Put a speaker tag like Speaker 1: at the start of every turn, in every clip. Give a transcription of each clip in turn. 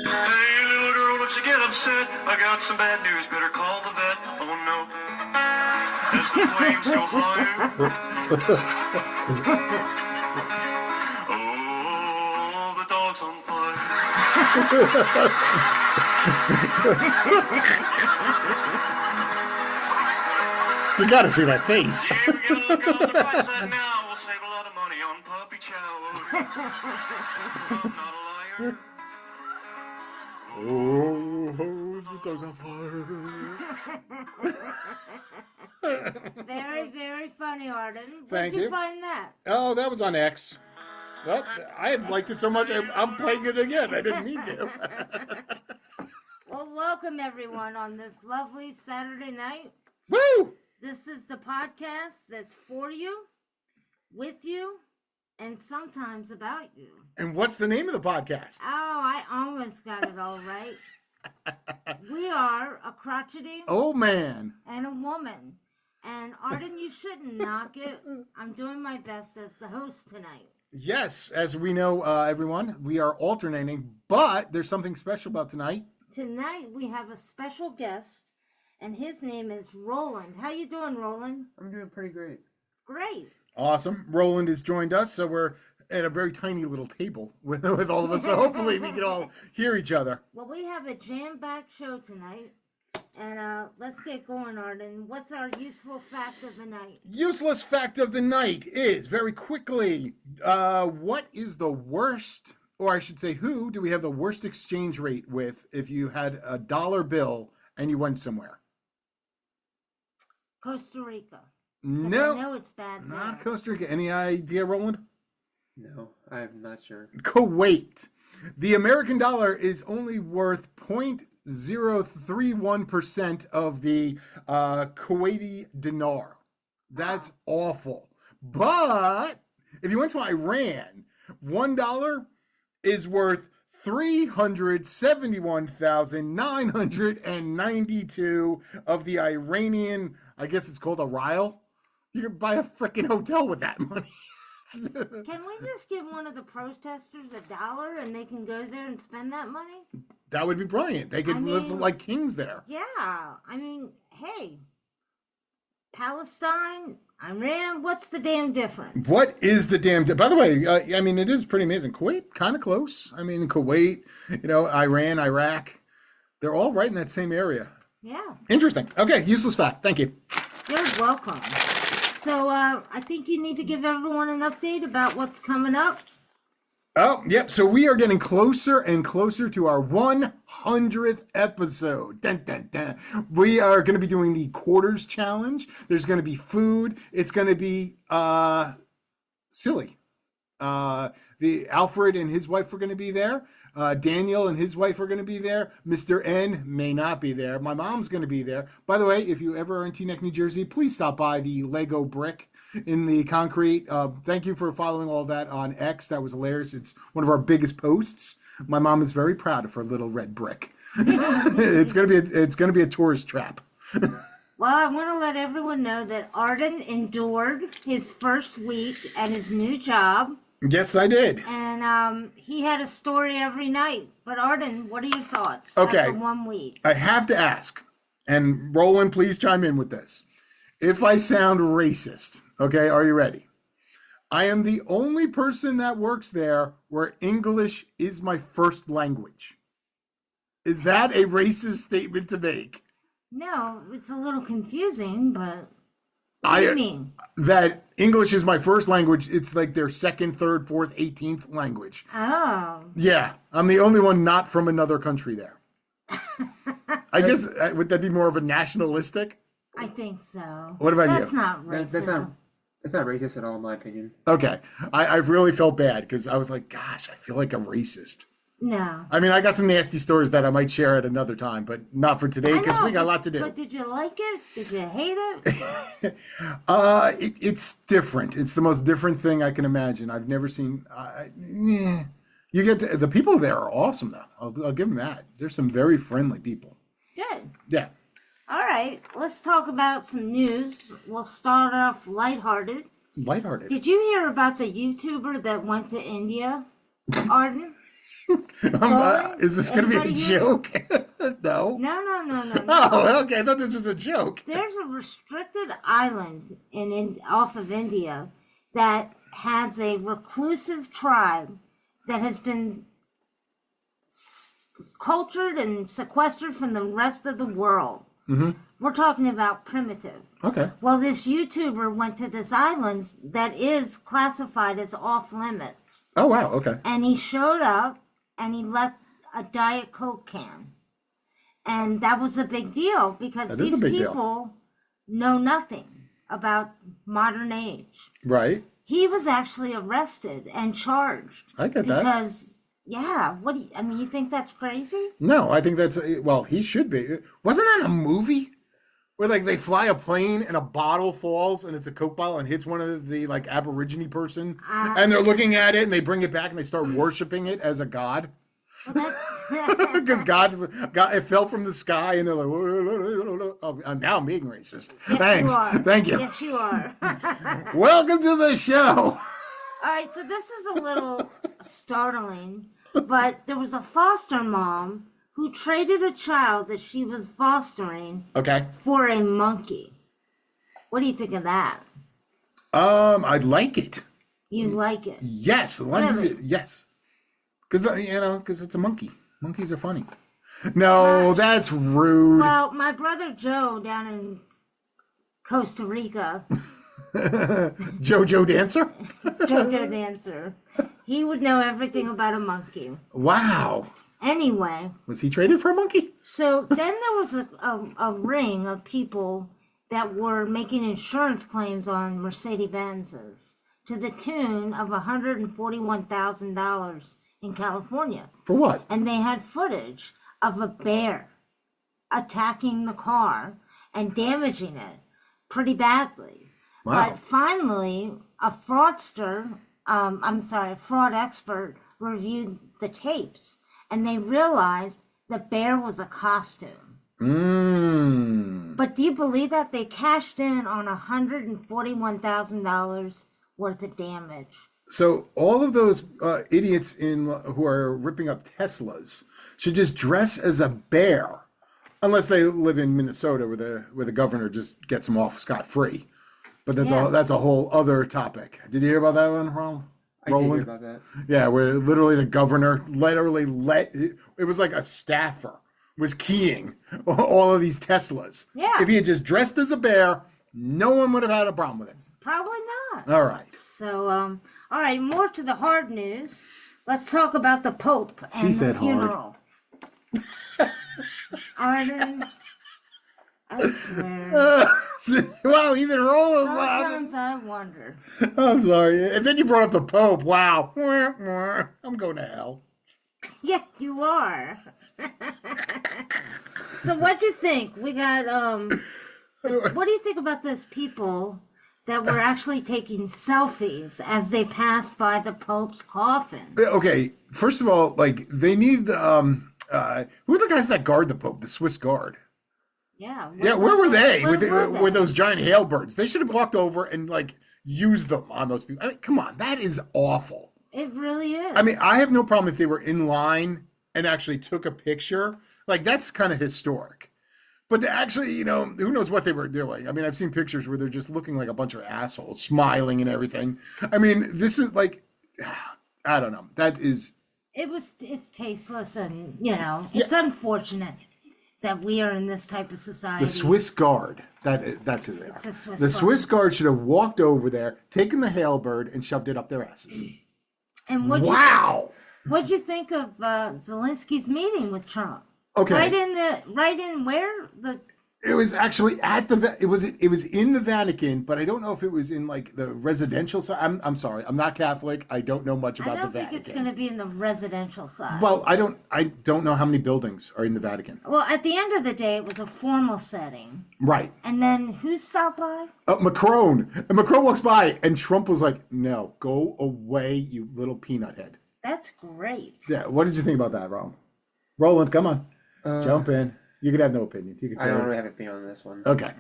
Speaker 1: Hey, little girl, don't you get upset. I got some bad news, better call the vet. Oh no. As the flames go higher. Oh, the dog's on fire.
Speaker 2: You gotta see my face.
Speaker 1: Here we go, look on the price right now. We'll save a lot of money on puppy chow. I'm not a liar.
Speaker 2: Oh, the dog's on fire.
Speaker 3: Very, very funny, Arden.
Speaker 2: Thank
Speaker 3: Where'd you
Speaker 2: you.
Speaker 3: find that?
Speaker 2: Oh, that was on X. Well, I liked it so much, I'm playing it again. I didn't mean to.
Speaker 3: Well, welcome everyone on this lovely Saturday night.
Speaker 2: Woo!
Speaker 3: This is the podcast that's for you, with you, and sometimes about you.
Speaker 2: And what's the name of the podcast?
Speaker 3: Oh, I almost got it all right. We are a crotchety
Speaker 2: Oh, man.
Speaker 3: and a woman. And Arden, you shouldn't knock it. I'm doing my best as the host tonight.
Speaker 2: Yes, as we know, everyone, we are alternating, but there's something special about tonight.
Speaker 3: Tonight we have a special guest, and his name is Roland. How you doing, Roland?
Speaker 4: I'm doing pretty great.
Speaker 3: Great.
Speaker 2: Awesome. Roland has joined us, so we're at a very tiny little table with all of us, so hopefully we can all hear each other.
Speaker 3: Well, we have a jam-packed show tonight, and let's get going, Arden. What's our useful fact of the night?
Speaker 2: Useless fact of the night is, very quickly, what is the worst, or I should say, who do we have the worst exchange rate with if you had a dollar bill and you went somewhere?
Speaker 3: Costa Rica. 'Cause
Speaker 2: No,
Speaker 3: I know it's bad
Speaker 2: not
Speaker 3: there.
Speaker 2: Costa Rica. Any idea, Roland?
Speaker 4: No, I'm not sure.
Speaker 2: Kuwait. The American dollar is only worth 0.031% of the Kuwaiti dinar. That's awful. But if you went to Iran, $1 is worth 371,992 of the Iranian, I guess it's called a rial. You can buy a freaking hotel with that money.
Speaker 3: Can we just give one of the protesters $1 and they can go there and spend that money?
Speaker 2: That would be brilliant. They could live like kings there.
Speaker 3: Yeah. I mean, hey, Palestine, Iran, what's the damn difference?
Speaker 2: What is the damn... By the way, I mean, it is pretty amazing. Kuwait, kind of close. I mean, Kuwait, Iran, Iraq, they're all right in that same area.
Speaker 3: Yeah.
Speaker 2: Interesting. Okay, useless fact. Thank you.
Speaker 3: You're welcome. So I think you need to give everyone an update about what's coming up.
Speaker 2: Oh, yep. So we are getting closer and closer to our 100th episode. Dun, dun, dun. We are going to be doing the quarters challenge. There's going to be food. It's going to be silly. The Alfred and his wife are going to be there. Daniel and his wife are going to be there. Mr. N may not be there. My mom's going to be there. By the way, if you ever are in Teaneck, New Jersey, please stop by the Lego brick in the concrete. Thank you for following all that on X. That was hilarious. It's one of our biggest posts. My mom is very proud of her little red brick. It's gonna be a tourist trap.
Speaker 3: Well, I want to let everyone know that Arden endured his first week at his new job.
Speaker 2: Yes, I did.
Speaker 3: And he had a story every night. But Arden, what are your thoughts
Speaker 2: Okay.
Speaker 3: after 1 week?
Speaker 2: I have to ask, and Roland, please chime in with this. If I sound racist, okay, are you ready? I am the only person that works there where English is my first language. Is that a racist statement to make?
Speaker 3: No, it's a little confusing, but what do you mean?
Speaker 2: That English is my first language. It's like their second, third, fourth, 18th language.
Speaker 3: Oh.
Speaker 2: Yeah, I'm the only one not from another country there. I guess, would that be more of a nationalistic?
Speaker 3: I think so.
Speaker 2: What about
Speaker 3: That's
Speaker 2: you?
Speaker 3: not racist.
Speaker 4: That's not racist at all, in my opinion.
Speaker 2: Okay. I've really felt bad because I was like, gosh, I feel like I'm racist.
Speaker 3: No.
Speaker 2: I mean, I got some nasty stories that I might share at another time, but not for today because we got a lot to do.
Speaker 3: But did you like it? Did you hate it?
Speaker 2: It's different. It's the most different thing I can imagine. I've never seen. You get to, the people there are awesome though. I'll give them that. There's some very friendly people.
Speaker 3: Good.
Speaker 2: Yeah.
Speaker 3: All right. Let's talk about some news. We'll start off lighthearted.
Speaker 2: Lighthearted.
Speaker 3: Did you hear about the YouTuber that went to India, Arden?
Speaker 2: Is this going to be a
Speaker 3: Anybody here?
Speaker 2: joke? No.
Speaker 3: No.
Speaker 2: Oh, okay. I thought this was a joke.
Speaker 3: There's a restricted island off of India that has a reclusive tribe that has been cultured and sequestered from the rest of the world.
Speaker 2: Mm-hmm.
Speaker 3: We're talking about primitive.
Speaker 2: Okay.
Speaker 3: Well, this YouTuber went to this island that is classified as off limits.
Speaker 2: Oh, wow. Okay.
Speaker 3: And he showed up and he left a Diet Coke can. And that was a big deal because
Speaker 2: That is
Speaker 3: these
Speaker 2: a big deal.
Speaker 3: people know nothing about modern age.
Speaker 2: Right.
Speaker 3: He was actually arrested and charged.
Speaker 2: I get that.
Speaker 3: Because, yeah, you think that's crazy?
Speaker 2: No, I think that's, well, he should be. Wasn't that a movie? Where, like, they fly a plane and a bottle falls and it's a Coke bottle and hits one of the, like, Aborigine person. And they're looking at it and they bring it back and they start worshiping it as a god.
Speaker 3: Well,
Speaker 2: Because God, it fell from the sky and they're like, oh, now I'm being racist.
Speaker 3: Yes,
Speaker 2: Thanks.
Speaker 3: you are.
Speaker 2: Thank you.
Speaker 3: Yes, you are.
Speaker 2: Welcome to the show.
Speaker 3: All right, so this is a little startling, but there was a foster mom who traded a child that she was fostering
Speaker 2: Okay.
Speaker 3: for a monkey. What do you think of that?
Speaker 2: I like it.
Speaker 3: You like it?
Speaker 2: Yes.
Speaker 3: Really?
Speaker 2: Yes. Because it's a monkey. Monkeys are funny. No, that's rude.
Speaker 3: Well, my brother Joe down in Costa Rica,
Speaker 2: JoJo Dancer?
Speaker 3: JoJo Dancer, he would know everything about a monkey.
Speaker 2: Wow.
Speaker 3: Anyway,
Speaker 2: Was he traded for a monkey?
Speaker 3: so then there was a ring of people that were making insurance claims on Mercedes Benzes to the tune of $141,000 in California.
Speaker 2: For what?
Speaker 3: And they had footage of a bear attacking the car and damaging it pretty badly.
Speaker 2: Wow.
Speaker 3: But finally, a fraud expert reviewed the tapes and they realized the bear was a costume. But do you believe that they cashed in on $141,000 worth of damage?
Speaker 2: So all of those idiots who are ripping up Teslas should just dress as a bear, unless they live in Minnesota where the governor just gets them off scot-free. But that's a whole other topic. Did you hear about that one, Roland?
Speaker 4: I did hear about that.
Speaker 2: Yeah, where literally the governor it was like a staffer was keying all of these Teslas.
Speaker 3: Yeah.
Speaker 2: If he had just dressed as a bear, no one would have had a problem with it.
Speaker 3: Probably not.
Speaker 2: All right.
Speaker 3: So, all right, more to the hard news. Let's talk about the Pope and
Speaker 2: She
Speaker 3: the
Speaker 2: said hard.
Speaker 3: funeral. Arden, I swear.
Speaker 2: Wow, even Roland laughed.
Speaker 3: Sometimes I wonder.
Speaker 2: I'm sorry. And then you brought up the Pope. Wow. I'm going to hell.
Speaker 3: Yeah, you are. So what do you think? We got, what do you think about those people that were actually taking selfies as they passed by the Pope's coffin?
Speaker 2: Okay, first of all, like, they need, who are the guys that guard the Pope? The Swiss Guard.
Speaker 3: Yeah.
Speaker 2: Where were they?
Speaker 3: Where
Speaker 2: With those giant hail birds? They should have walked over and, like, used them on those people. I mean, come on, that is awful.
Speaker 3: It really is.
Speaker 2: I mean, I have no problem if they were in line and actually took a picture. Like, that's kind of historic. But to actually, who knows what they were doing? I mean, I've seen pictures where they're just looking like a bunch of assholes, smiling and everything. I mean, this is like, I don't know.
Speaker 3: It's tasteless and, it's unfortunate that we are in this type of society.
Speaker 2: The Swiss Guard. That's who they are.
Speaker 3: The
Speaker 2: Swiss Guard should have walked over there, taken the hail bird, and shoved it up their asses.
Speaker 3: And what'd you think of Zelensky's meeting with Trump?
Speaker 2: Okay.
Speaker 3: Right in where the.
Speaker 2: It was actually at it was in the Vatican, but I don't know if it was in like the residential side. I'm sorry, I'm not Catholic. I don't know much about the Vatican.
Speaker 3: I don't think it's going to be in the residential side.
Speaker 2: Well, I don't know how many buildings are in the Vatican.
Speaker 3: Well, at the end of the day, it was a formal setting.
Speaker 2: Right.
Speaker 3: And then who stopped by?
Speaker 2: Macron. And Macron walks by, and Trump was like, "No, go away, you little peanut head."
Speaker 3: That's great.
Speaker 2: Yeah. What did you think about that, Roland, come on, jump in. You could have no opinion. You could say,
Speaker 4: I don't really have an opinion on this one.
Speaker 2: Okay.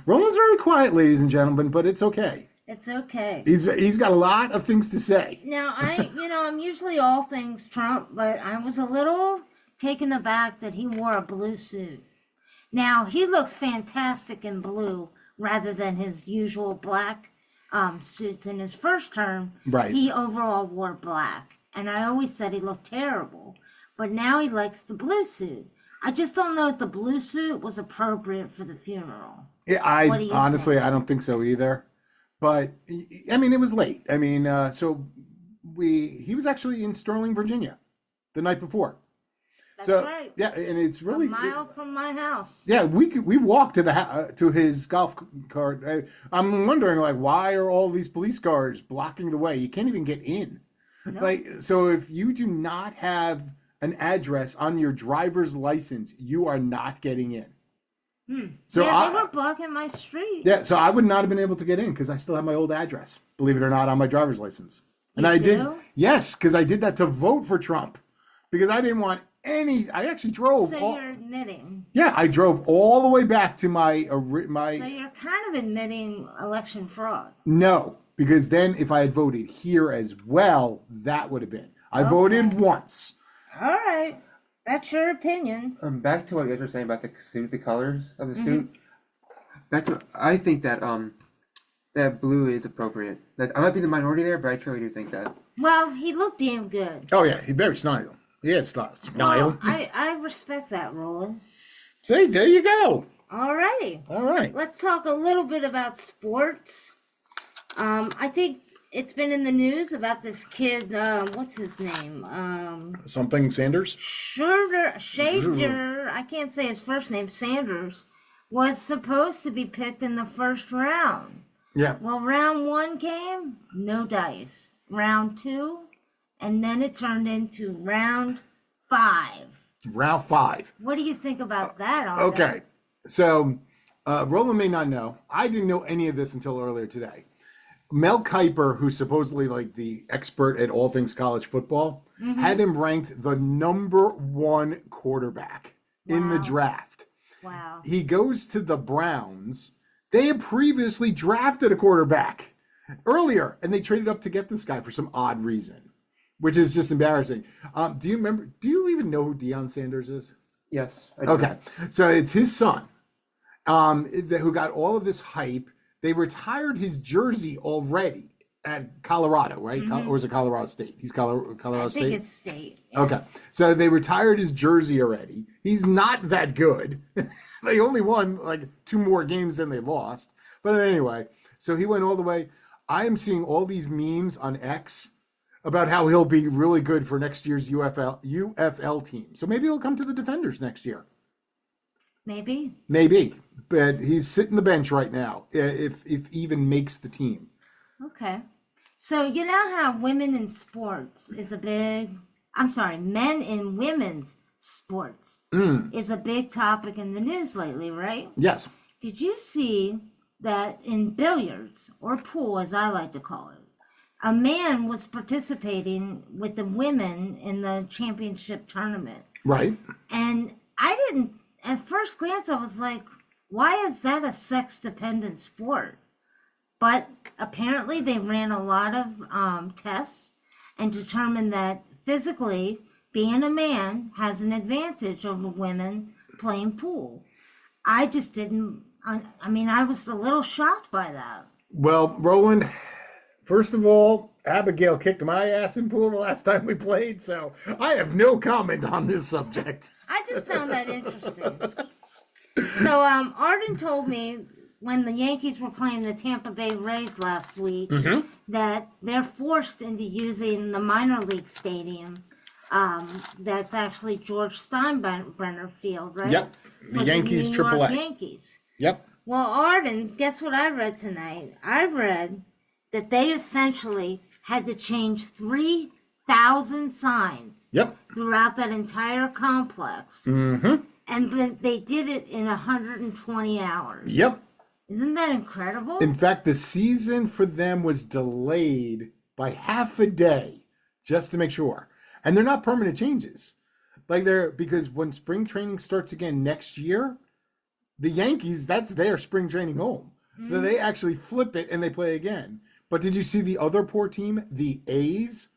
Speaker 2: Roland's very quiet, ladies and gentlemen, but it's okay.
Speaker 3: It's okay.
Speaker 2: He's got a lot of things to say.
Speaker 3: Now, I'm usually all things Trump, but I was a little taken aback that he wore a blue suit. Now, he looks fantastic in blue rather than his usual black suits. In his first term,
Speaker 2: Right.
Speaker 3: he overall wore black. And I always said he looked terrible. But now he likes the blue suit. I just don't know if the blue suit was appropriate for the funeral.
Speaker 2: Yeah,
Speaker 3: What do you
Speaker 2: honestly,
Speaker 3: think?
Speaker 2: I don't think so either. But I mean, it was late. I mean, so he was actually in Sterling, Virginia, the night before.
Speaker 3: That's
Speaker 2: So
Speaker 3: right.
Speaker 2: yeah, and it's really
Speaker 3: A mile from my house.
Speaker 2: yeah. We walked to to his golf cart. I'm wondering like why are all these police cars blocking the way? You can't even get in.
Speaker 3: No.
Speaker 2: Like so, if you do not have an address on your driver's license, you are not getting in. So
Speaker 3: yeah,
Speaker 2: I,
Speaker 3: they were blocking my street.
Speaker 2: yeah, so I would not have been able to get in because I still have my old address, believe it or not, on my driver's license. And
Speaker 3: You
Speaker 2: I did,
Speaker 3: do?
Speaker 2: yes, because I did that to vote for Trump because I didn't want I actually drove.
Speaker 3: So you're admitting.
Speaker 2: Yeah, I drove all the way back to my
Speaker 3: So you're kind of admitting election fraud.
Speaker 2: no, because then if I had voted here as well, that would have been. I voted once.
Speaker 3: All right. That's your opinion.
Speaker 4: Back to what you guys were saying about the suit, the colors of the suit. I think that that blue is appropriate. I might be the minority there, but I truly do think that.
Speaker 3: Well, he looked damn good.
Speaker 2: Oh yeah, he's very snide. Yeah, snide.
Speaker 3: Well, I respect that, Roland.
Speaker 2: See, there you go.
Speaker 3: All righty.
Speaker 2: All right.
Speaker 3: Let's talk a little bit about sports. I think it's been in the news about this kid, what's his name?
Speaker 2: Something Sanders.
Speaker 3: Shader, I can't say his first name, Sanders, was supposed to be picked in the first round.
Speaker 2: Yeah.
Speaker 3: Well, round 1 came, no dice. Round 2, and then it turned into round 5.
Speaker 2: Round 5.
Speaker 3: What do you think about that, Arden?
Speaker 2: Okay, so Roland may not know. I didn't know any of this until earlier today. Mel Kiper, who's supposedly like the expert at all things college football, had him ranked the #1 quarterback in the
Speaker 3: Wow.
Speaker 2: draft.
Speaker 3: Wow.
Speaker 2: He goes to the Browns. They had previously drafted a quarterback earlier, and they traded up to get this guy for some odd reason, which is just embarrassing. Do you even know who Deion Sanders is?
Speaker 4: Yes. I do.
Speaker 2: Okay, so it's his son who got all of this hype. They retired his jersey already at Colorado, right? Or is it Colorado State? He's Colorado
Speaker 3: I
Speaker 2: State?
Speaker 3: think it's state. Yeah.
Speaker 2: Okay, so they retired his jersey already. He's not that good. They only won like 2 more games than they lost. But anyway, so he went all the way. I am seeing all these memes on X about how he'll be really good for next year's UFL team. So maybe he'll come to the Defenders next year.
Speaker 3: Maybe.
Speaker 2: Maybe, but he's sitting the bench right now, if even makes the team.
Speaker 3: Okay. So you know how women in sports is a big, men in women's sports is a big topic in the news lately, right?
Speaker 2: Yes.
Speaker 3: Did you see that in billiards, or pool as I like to call it, a man was participating with the women in the championship tournament?
Speaker 2: Right.
Speaker 3: And at first glance, I was like, why is that a sex dependent sport? But apparently, they ran a lot of tests and determined that physically, being a man has an advantage over women playing pool. I just didn't, I was a little shocked by that.
Speaker 2: Well, Roland, first of all, Abigail kicked my ass in pool the last time we played, so I have no comment on this subject.
Speaker 3: I just found that interesting. So, Arden told me when the Yankees were playing the Tampa Bay Rays last week that they're forced into using the minor league stadium. That's actually George Steinbrenner Field, right?
Speaker 2: Yep. The
Speaker 3: For
Speaker 2: Yankees
Speaker 3: New York
Speaker 2: AAA.
Speaker 3: Yankees.
Speaker 2: Yep.
Speaker 3: Well, Arden, guess what I read tonight? I read that they essentially had to change 3,000 signs
Speaker 2: Yep.
Speaker 3: throughout that entire complex.
Speaker 2: Mm-hmm.
Speaker 3: And then they did it in 120 hours.
Speaker 2: Yep.
Speaker 3: Isn't that incredible?
Speaker 2: In fact, the season for them was delayed by half a day just to make sure. And they're not permanent changes. Because when spring training starts again next year, the Yankees, that's their spring training home. So they actually flip it and they play again. But did you see the other poor team, the A's?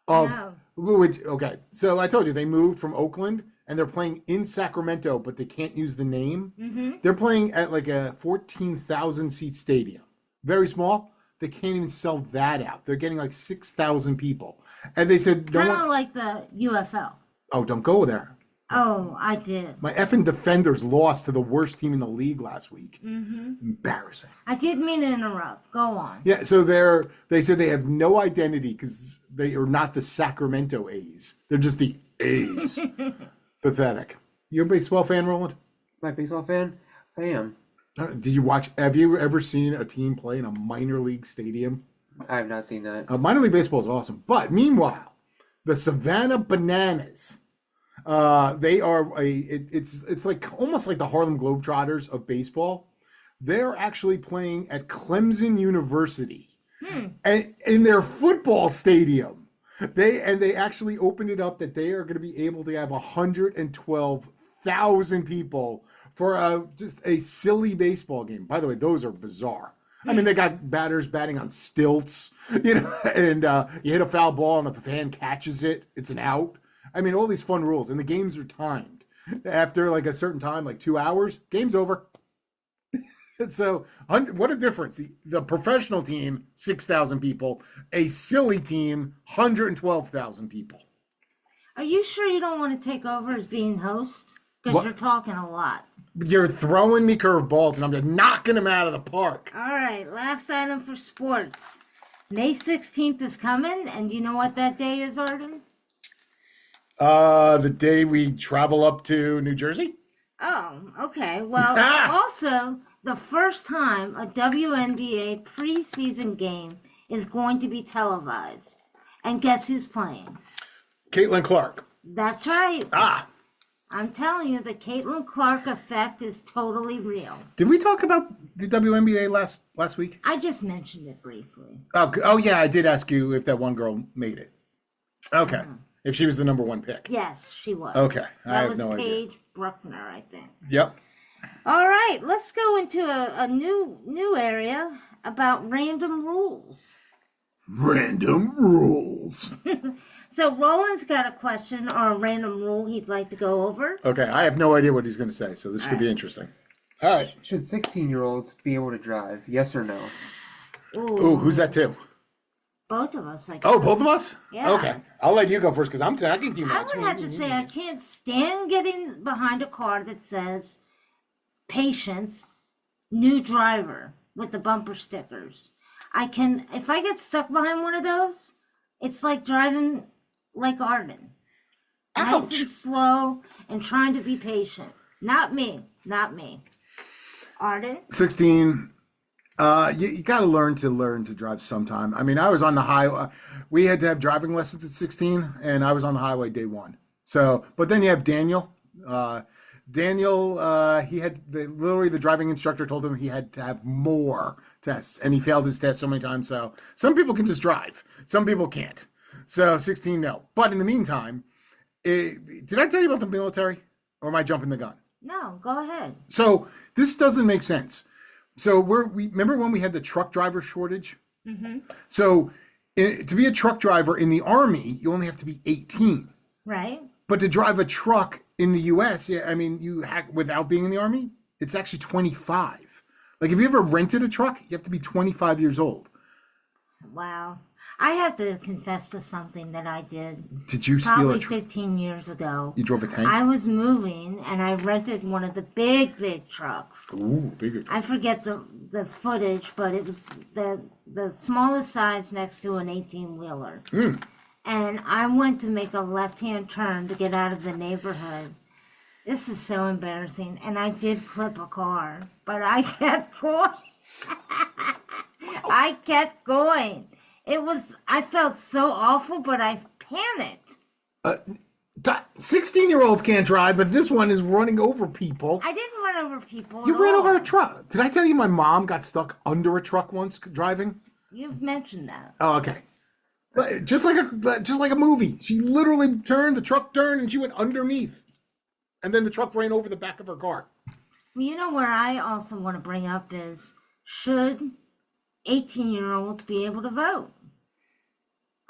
Speaker 3: No.
Speaker 2: Okay, so I told you they moved from Oakland and they're playing in Sacramento, but they can't use the name. They're playing at like a 14,000 seat stadium, very small. They can't even sell that out. They're getting like 6,000 people, and they said,
Speaker 3: Kind of like the UFL.
Speaker 2: "Oh, don't go there."
Speaker 3: Oh, I did.
Speaker 2: My effing Defenders lost to the worst team in the league last week. Embarrassing.
Speaker 3: I did mean to interrupt. Go on.
Speaker 2: Yeah, so they said they have no identity because they are not the Sacramento A's. They're just the A's. Pathetic. You a baseball fan, Roland?
Speaker 4: My baseball fan? I am.
Speaker 2: Did you watch? Have you ever seen a team play in a minor league stadium?
Speaker 4: I have not seen that.
Speaker 2: Minor league baseball is awesome, but meanwhile, the Savannah Bananas. They are it's like almost like the Harlem Globetrotters of baseball. They're actually playing at Clemson University and in their football stadium. They actually opened it up that they are going to be able to have 112,000 people for just a silly baseball game. By the way, those are bizarre. I mean, they got batters batting on stilts, and you hit a foul ball and if the fan catches it, it's an out. I mean, all these fun rules, and the games are timed. After like a certain time, like 2 hours, game's over. So, what a difference. The professional team, 6,000 people. A silly team, 112,000 people.
Speaker 3: Are you sure you don't want to take over as being host? Because you're talking a lot.
Speaker 2: You're throwing me curveballs, and I'm just knocking them out of the park.
Speaker 3: All right, last item for sports. May 16th is coming, and you know what that day is, Arden?
Speaker 2: The day we travel up to New Jersey?
Speaker 3: Oh, okay. Well, also, the first time a WNBA preseason game is going to be televised. And guess who's playing?
Speaker 2: Caitlin Clark.
Speaker 3: That's right.
Speaker 2: Ah.
Speaker 3: I'm telling you, the Caitlin Clark effect is totally real.
Speaker 2: Did we talk about the WNBA last week?
Speaker 3: I just mentioned it briefly.
Speaker 2: Oh yeah, I did ask you if that one girl made it. Okay. If she was the number one pick.
Speaker 3: Yes, she was.
Speaker 2: Okay. I have
Speaker 3: was
Speaker 2: no idea.
Speaker 3: Paige Bruckner, I think.
Speaker 2: Yep.
Speaker 3: All right, let's go into a new area about random rules.
Speaker 2: Random rules.
Speaker 3: So Roland's got a question or a random rule he'd like to go over.
Speaker 2: Okay, I have no idea what he's going to say, so this could be interesting. All right.
Speaker 4: Should 16-year-olds be able to drive? Yes or no?
Speaker 2: Ooh, who's that to?
Speaker 3: Both of us, I guess.
Speaker 2: Oh, both of us?
Speaker 3: Yeah.
Speaker 2: Okay. I'll let you go first because I'm tagging you.
Speaker 3: I would have to say I can't stand getting behind a car that says patience, new driver with the bumper stickers. If I get stuck behind one of those, it's like driving like Arden.
Speaker 2: Ouch.
Speaker 3: Nice and slow and trying to be patient. Not me. Arden?
Speaker 2: 16. You got to learn to drive sometime. I mean, I was on the highway. We had to have driving lessons at 16, and I was on the highway day one. So, but then you have Daniel. He had literally the driving instructor told him he had to have more tests, and he failed his test so many times. So some people can just drive, some people can't. So 16, no. But in the meantime, did I tell you about the military, or am I jumping the gun?
Speaker 3: No, go ahead.
Speaker 2: So this doesn't make sense. So we remember when we had the truck driver shortage? Mm-hmm. So to be a truck driver in the Army, you only have to be 18.
Speaker 3: Right.
Speaker 2: But to drive a truck in the U.S., yeah, I mean, without being in the Army, it's actually 25. Like, if you ever rented a truck, you have to be 25 years old.
Speaker 3: Wow. I have to confess to something that I did.
Speaker 2: Did you steal
Speaker 3: probably
Speaker 2: a truck?
Speaker 3: 15 years ago.
Speaker 2: You drove a tank?
Speaker 3: I was moving, and I rented one of the big trucks.
Speaker 2: Ooh, bigger truck.
Speaker 3: I forget the footage, but it was the smallest size next to an 18-wheeler.
Speaker 2: Mm.
Speaker 3: And I went to make a left-hand turn to get out of the neighborhood. This is so embarrassing. And I did clip a car, but I kept going. I kept going. I felt so awful, but I panicked.
Speaker 2: 16-year-olds can't drive, but this one is running over people.
Speaker 3: I didn't run over people.
Speaker 2: You ran over a truck. Did I tell you my mom got stuck under a truck once driving?
Speaker 3: You've mentioned that.
Speaker 2: Oh, okay. Just like a movie. She literally the truck turned, and she went underneath. And then the truck ran over the back of her car.
Speaker 3: You know what I also want to bring up is should 18-year-olds be able to vote?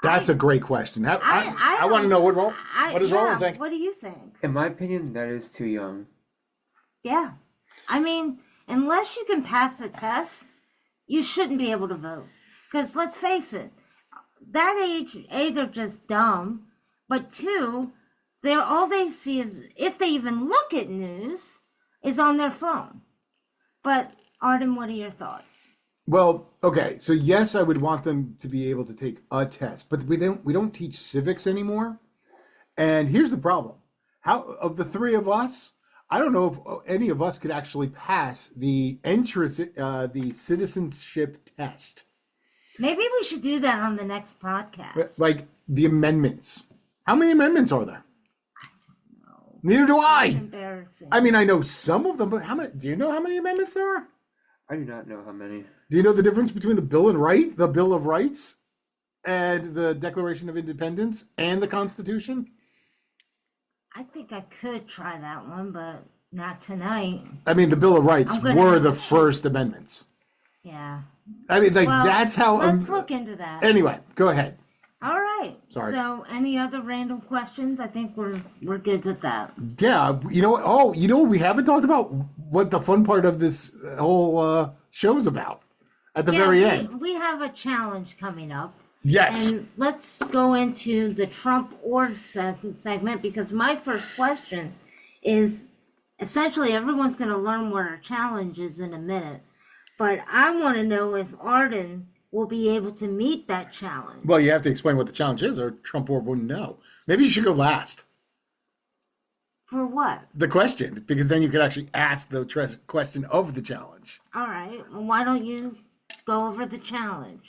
Speaker 2: That's a great question. I want to know what does Roland think?
Speaker 3: What do you think?
Speaker 4: In my opinion, that is too young.
Speaker 3: Yeah. I mean, unless you can pass a test, you shouldn't be able to vote. Because let's face it, that age, A, they're just dumb, but two, all they see is, if they even look at news, is on their phone. But Arden, what are your thoughts?
Speaker 2: Well, okay, so yes, I would want them to be able to take a test, but we don't teach civics anymore. And here's the problem: how of the three of us, I don't know if any of us could actually pass the the citizenship test.
Speaker 3: Maybe we should do that on the next podcast.
Speaker 2: Like the amendments. How many amendments are there?
Speaker 3: No.
Speaker 2: Neither do
Speaker 3: It's
Speaker 2: I.
Speaker 3: embarrassing.
Speaker 2: I mean, I know some of them, but how many? Do you know how many amendments there are?
Speaker 4: I do not know how many.
Speaker 2: Do you know the difference between the Bill of Rights, and the Declaration of Independence and the Constitution?
Speaker 3: I think I could try that one, but not tonight.
Speaker 2: I mean, the Bill of Rights
Speaker 3: I'm gonna
Speaker 2: were
Speaker 3: have
Speaker 2: the
Speaker 3: to
Speaker 2: first amendments.
Speaker 3: Yeah.
Speaker 2: I mean, like
Speaker 3: Well,
Speaker 2: that's how.
Speaker 3: Let's look into that.
Speaker 2: Anyway, go ahead.
Speaker 3: All right.
Speaker 2: Sorry.
Speaker 3: So, any other random questions? I think we're good with that.
Speaker 2: Yeah, you know what? Oh, you know what we haven't talked about? What the fun part of this whole show's about at the very end.
Speaker 3: We have a challenge coming up.
Speaker 2: Yes.
Speaker 3: And let's go into the Trump org segment, because my first question is essentially everyone's going to learn what our challenge is in a minute. But I want to know if Arden will be able to meet that challenge.
Speaker 2: Well, you have to explain what the challenge is, or Trump Org wouldn't know. Maybe you should go last.
Speaker 3: For what?
Speaker 2: The question, because then you could actually ask the question of the challenge.
Speaker 3: All right. Well, why don't you go over the challenge?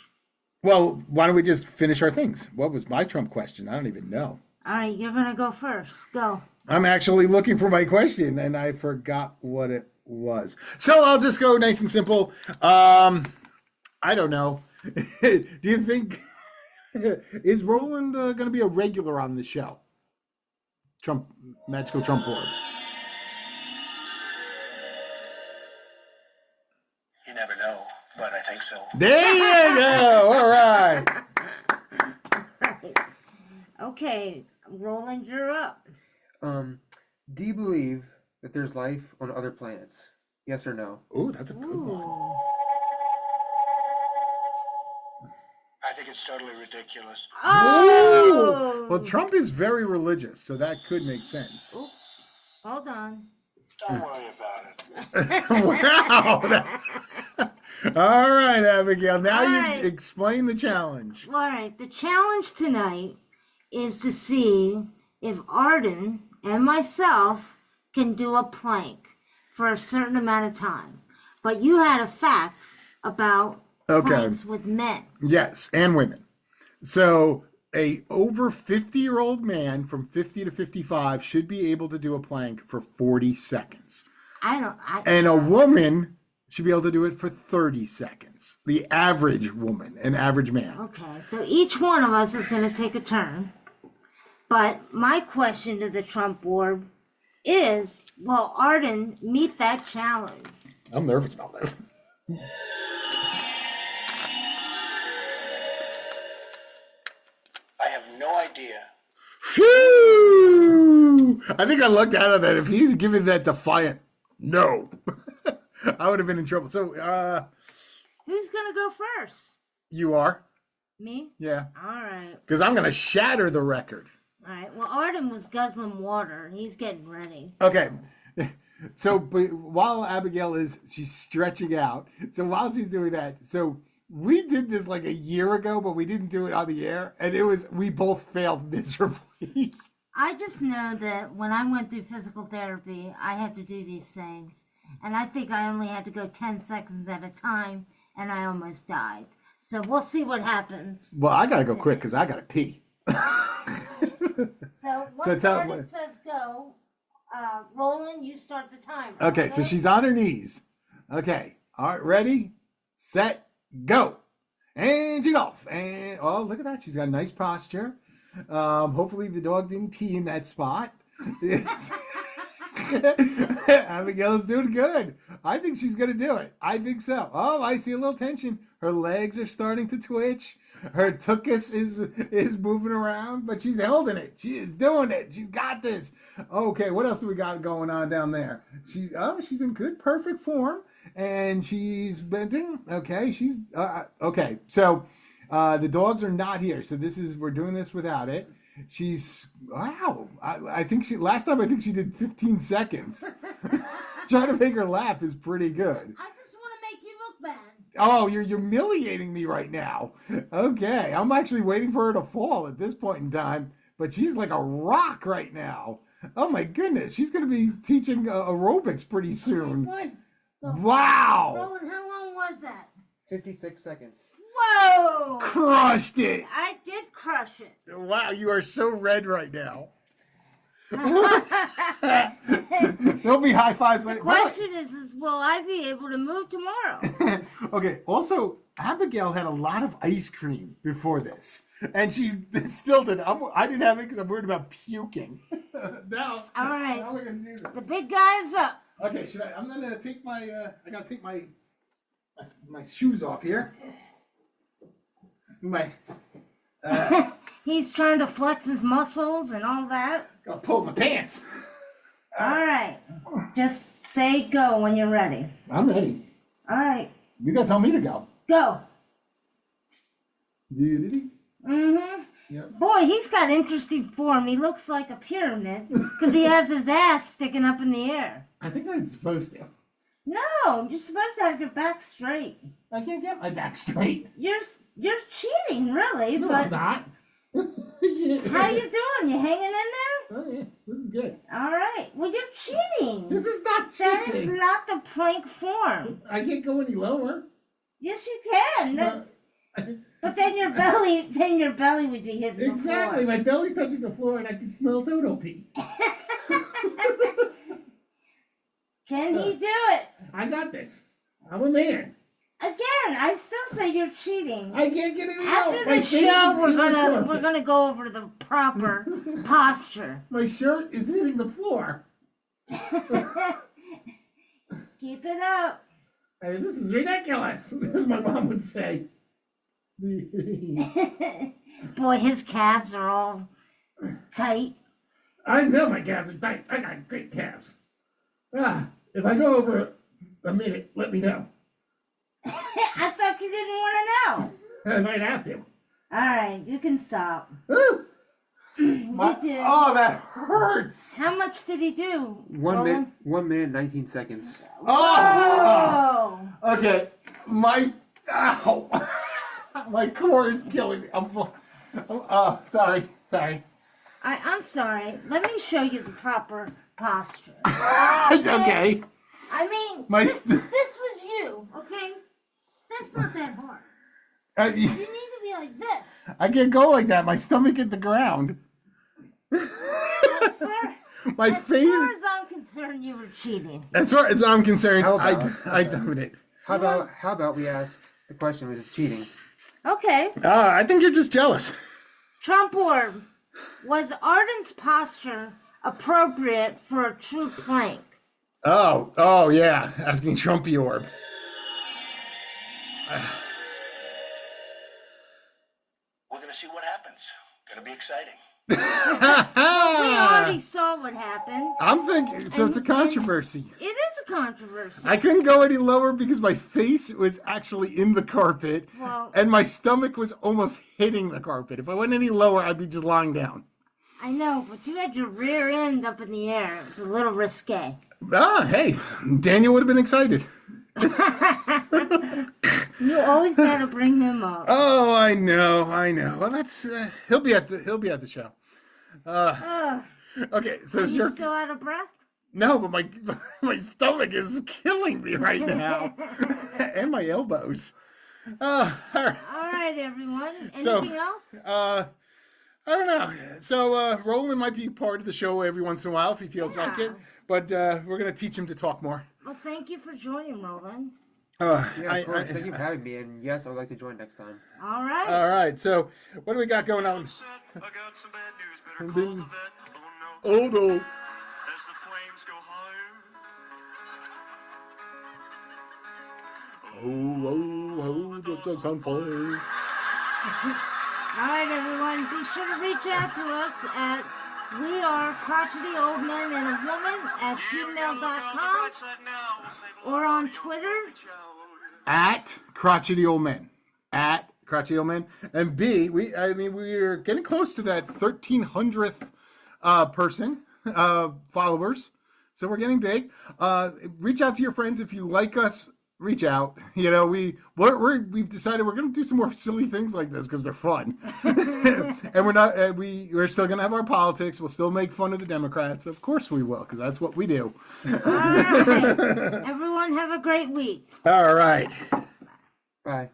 Speaker 2: Well, why don't we just finish our things? What was my Trump question? I don't even know.
Speaker 3: All right. You're going to go first. Go.
Speaker 2: I'm actually looking for my question, and I forgot what it was. So I'll just go nice and simple. I don't know. Do you think is Roland going to be a regular on the show? Magical Trump Board.
Speaker 1: You never know, but I think so.
Speaker 2: There you go. All right.
Speaker 3: Right. Okay. Roland, you're up.
Speaker 4: Do you believe that there's life on other planets? Yes or no?
Speaker 2: Ooh, that's a good one.
Speaker 3: Ooh.
Speaker 1: I think it's totally ridiculous.
Speaker 3: Oh!
Speaker 2: Well, Trump is very religious, so that could make sense.
Speaker 3: Oops. Hold on.
Speaker 1: Don't worry about it.
Speaker 2: Wow. All right, Abigail. Now
Speaker 3: All
Speaker 2: you
Speaker 3: right.
Speaker 2: explain the challenge.
Speaker 3: All right. The challenge tonight is to see if Arden and myself can do a plank for a certain amount of time. But you had a fact about planks with men.
Speaker 2: Yes, and women. So a over 50-year-old man from 50 to 55 should be able to do a plank for 40 seconds. And a woman should be able to do it for 30 seconds. The average woman, an average man.
Speaker 3: Okay, so each one of us is going to take a turn. But my question to the Trump board is, will Arden meet that challenge?
Speaker 2: I'm nervous about this.
Speaker 1: I have no idea.
Speaker 2: Phew! I think I looked at him that if he'd given that defiant no, I would have been in trouble. So,
Speaker 3: Who's going to go first?
Speaker 2: you are?
Speaker 3: Me?
Speaker 2: Yeah.
Speaker 3: All right.
Speaker 2: Because I'm going to shatter the record.
Speaker 3: All right. Well, Arden was guzzling water. He's getting ready.
Speaker 2: Okay. So, but while Abigail she's stretching out. So while she's doing that, so we did this like a year ago, but we didn't do it on the air. And we both failed miserably.
Speaker 3: I just know that when I went through physical therapy, I had to do these things. And I think I only had to go 10 seconds at a time, and I almost died. So we'll see what happens.
Speaker 2: Well, I got to go quick because I got to pee.
Speaker 3: So once Arden says go, Roland, you start the timer.
Speaker 2: Okay, so she's on her knees. Okay. All right, ready, set, go. And she's off. And oh, look at that. She's got a nice posture. Hopefully the dog didn't pee in that spot. Abigail's doing good. I think she's gonna do it. I think so. Oh, I see a little tension. Her legs are starting to twitch. Her tuchus is moving around, but she's holding it. She is doing it. She's got this. Okay, what else do we got going on down there? She's in good, perfect form, and she's bending. Okay, she's okay. So the dogs are not here. So we're doing this without it. She's wow. I think last time I think she did 15 seconds. Trying to make her laugh is pretty good.
Speaker 3: I just want to make you look bad.
Speaker 2: Oh, you're humiliating me right now. Okay, I'm actually waiting for her to fall at this point in time, but she's like a rock right now. Oh my goodness, she's going to be teaching aerobics pretty soon.
Speaker 3: Good.
Speaker 2: Wow!
Speaker 3: Roland, how long was that?
Speaker 4: 56 seconds.
Speaker 3: Whoa!
Speaker 2: Crushed it!
Speaker 3: I did crush it.
Speaker 2: Wow, you are so red right now. There'll be high fives later.
Speaker 3: Question is will I be able to move tomorrow?
Speaker 2: Okay, also, Abigail had a lot of ice cream before this, and she still did. I didn't have it because I'm worried about puking. Now,
Speaker 3: All right.
Speaker 2: how are we gonna do this?
Speaker 3: The big guy is up.
Speaker 2: Okay, I'm gonna take my. I gotta take my shoes off here.
Speaker 3: He's trying to flex his muscles and all that.
Speaker 2: Gotta pull my pants.
Speaker 3: All right. Just say go when you're ready.
Speaker 2: I'm ready.
Speaker 3: All right.
Speaker 2: You gotta tell me to go.
Speaker 3: Go.
Speaker 2: Mm-hmm. Yep.
Speaker 3: Boy, he's got interesting form. He looks like a pyramid because he has his ass sticking up in the air.
Speaker 2: I think I'm supposed to.
Speaker 3: No, you're supposed to have your back straight.
Speaker 2: I can't get my back straight.
Speaker 3: You're cheating, really,
Speaker 2: No,
Speaker 3: but
Speaker 2: I'm not.
Speaker 3: how you doing? You hanging in there?
Speaker 2: Oh yeah, this is good.
Speaker 3: All right. Well, you're cheating.
Speaker 2: This is not
Speaker 3: That is
Speaker 2: cheating.
Speaker 3: not the plank form.
Speaker 2: I can't go any lower.
Speaker 3: Yes, you can. But then your belly would be hitting
Speaker 2: Exactly.
Speaker 3: the floor.
Speaker 2: My belly's touching the floor, and I can smell Dodo pee.
Speaker 3: Can he do it?
Speaker 2: I got this. I'm a man.
Speaker 3: Again, I still say you're cheating.
Speaker 2: I can't get any lower.
Speaker 3: After
Speaker 2: My
Speaker 3: the
Speaker 2: face
Speaker 3: show,
Speaker 2: is
Speaker 3: we're
Speaker 2: hitting the
Speaker 3: gonna
Speaker 2: floor.
Speaker 3: go over the proper posture.
Speaker 2: My shirt is hitting the floor.
Speaker 3: Keep it up.
Speaker 2: Hey, this is ridiculous, as my mom would say.
Speaker 3: Boy, his calves are all tight.
Speaker 2: I know my calves are tight. I got great calves. If I go over a minute, let me know.
Speaker 3: I thought you didn't want to know.
Speaker 2: I might have to.
Speaker 3: All right, you can stop.
Speaker 2: Woo!
Speaker 3: You did.
Speaker 2: Oh, that hurts.
Speaker 3: How much did he do?
Speaker 4: 1 minute,
Speaker 3: Roland?
Speaker 4: 1 minute, 19 seconds.
Speaker 2: Oh!
Speaker 3: Oh!
Speaker 2: Okay, ow! My core is killing me. Sorry.
Speaker 3: I'm sorry. Let me show you the proper posture.
Speaker 2: Okay.
Speaker 3: I mean,
Speaker 2: My
Speaker 3: this was you, okay? That's not that hard. You need to be like this.
Speaker 2: I can't go like that. My stomach hit the ground.
Speaker 3: As far
Speaker 2: My face.
Speaker 3: as I'm concerned, you were cheating.
Speaker 2: As far as I'm concerned,
Speaker 4: How about-
Speaker 2: I done it.
Speaker 4: How about we ask the question, was it cheating?
Speaker 3: Okay.
Speaker 2: I think you're just jealous.
Speaker 3: Trump orb. Was Arden's posture appropriate for a true plank?
Speaker 2: Oh yeah. Asking Trumpy Orb.
Speaker 1: We're gonna see what happens. Gonna be exciting.
Speaker 3: We already saw what happened.
Speaker 2: I'm thinking, so it's a controversy.
Speaker 3: It is a controversy.
Speaker 2: I couldn't go any lower because my face was actually in the carpet
Speaker 3: Well-
Speaker 2: and my stomach was almost hitting the carpet. If I went any lower, I'd be just lying down.
Speaker 3: I know, but you had your rear end up in the air. It was a little risque.
Speaker 2: Hey, Daniel would have been excited.
Speaker 3: You always gotta bring him up.
Speaker 2: Oh, I know. Well, that's he'll be at the show.
Speaker 3: Ugh.
Speaker 2: Okay, so
Speaker 3: Are
Speaker 2: it's
Speaker 3: you
Speaker 2: your
Speaker 3: still out of breath?
Speaker 2: no, but my stomach is killing me right now, and my elbows. All right.
Speaker 3: All right, everyone.
Speaker 2: So,
Speaker 3: Anything else?
Speaker 2: I don't know. So Roland might be part of the show every once in a while if he feels like it, but we're gonna teach him to talk more.
Speaker 3: Well, thank you for joining, Roland.
Speaker 4: Yeah, of course. Thank you for having me, and yes, I would like to join next time.
Speaker 3: All right.
Speaker 2: All right. So what do we got going on?
Speaker 1: I got some bad news. Better call the vet. Oh no.
Speaker 2: Oh no.
Speaker 1: As the flames go higher.
Speaker 2: That does sound funny.
Speaker 3: All right, everyone, be sure to reach out to us at wearecrotchety@gmail.com or on Twitter.
Speaker 2: At crotchety old men. At crotchety old men. And B, we're getting close to that 1,300th person followers. So we're getting big. Reach out to your friends if you like us. Reach out. You know, we've decided we're going to do some more silly things like this because they're fun. And we're still going to have our politics. We'll still make fun of the Democrats. Of course we will, because that's what we do.
Speaker 3: All right. Everyone have a great week.
Speaker 2: All right.
Speaker 4: Bye.